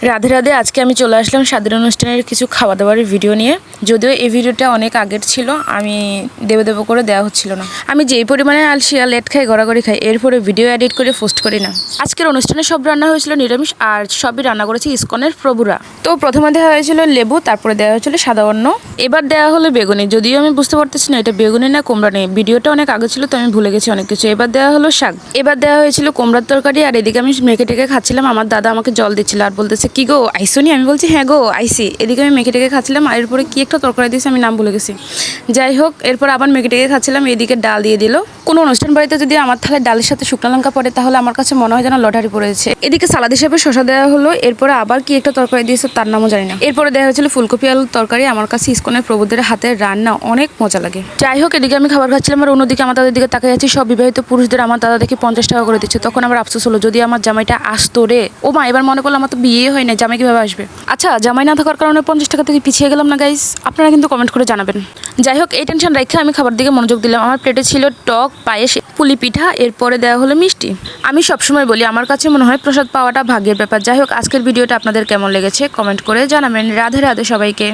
রাধে রাধে। আজকে আমি চলে আসলাম স্বাদের অনুষ্ঠানের কিছু খাওয়া দাওয়ার ভিডিও নিয়ে। যদিও এই ভিডিওটা অনেক আগের ছিল, আমি দেব করে দেওয়া হচ্ছিল না। আমি যেই পরিমাণে আলসিয়া লেট খাই, গড়াগড়ি খাই, এরপরে ভিডিও এডিট করে পোস্ট করি না। আজকের অনুষ্ঠানে সব রান্না হয়েছিল নিরামিষ, আর সবই রান্না করেছে ইসকনের প্রভুরা। তো প্রথমে দেওয়া হয়েছিল লেবু, তারপরে দেওয়া হয়েছিল সাদা অন্ন, এবার দেওয়া হলো বেগুনি। যদিও আমি বুঝতে পারতেছি না এটা বেগুনি না কুমড়া নেই, ভিডিওটা অনেক আগে ছিল তো আমি ভুলে গেছি অনেক কিছু। এবার দেওয়া হলো শাক, এবার দেওয়া হয়েছিল কুমড়ার তরকারি। আর এদিকে আমি মেখে টেকে খাচ্ছিলাম, আমার দাদা আমাকে জল দিচ্ছিল আর বলতেছে কি গো আইসোনি, আমি বলছি হ্যাঁ গো আইসি। এদিকে আমি মেখে টেকে খাচ্ছিলাম, আর এরপরে কি একটা তরকারি দিয়েছে আমি নাম ভুলে গেছি। যাই হোক, এরপর আবার মেখে টেকে খাচ্ছিলাম, এদিকে ডাল দিয়ে দিল। কোনো অনুষ্ঠান বাড়িতে যদি আমার থালায় ডালের সাথে শুকনো লঙ্কা পড়ে তাহলে আমার কাছে মনে হয় যেন লটারি পড়েছে। এদিকে সালাদ হিসেবে শসা দেওয়া হলো, এরপরে আবার কি একটা তরকারি দিয়েছে তার নামও জানি না। এরপরে দেওয়া হয়েছিল ফুলকপি আলুর তরকারি। আমার কাছে ইসকনের প্রভুদের হাতের রান্না অনেক মজা লাগে। যাই হোক, এদিকে আমি খাবার খাচ্ছিলাম আর অন্যদিকে আমার দাদার দিকে তাকিয়ে আছি। সব বিবাহিত পুরুষদের আমার দাদা দেখি 50 টাকা করে দিচ্ছে। তখন আমার আফসোস হলো যদি আমার জামাইটা আসতো রে। ও মা, এবার মনে করলাম আমার তো বিয়ে হয় না, জামাই কিভাবে আসবে। আচ্ছা, জামাই না থাকার কারণে 50 টাকা থেকে পিছিয়ে গেলাম না গাইস, আপনারা কিন্তু কমেন্ট করে জানাবেন। যাই হোক, এই টেনশন রেখে আমি খাবার দিকে মনোযোগ দিলাম। আমার প্লেটে ছিল টক, পায়েস, পুলি পিঠা, এরপরে দেওয়া হলো মিষ্টি। আমি সবসময় বলি আমার কাছে মনে হয় প্রসাদ পাওয়াটা ভাগ্যের ব্যাপার। যাই হোক, আজকের ভিডিওটা আপনাদের কেমন লেগেছে কমেন্ট করে জানাবেন। রাধে রাধে সবাইকে।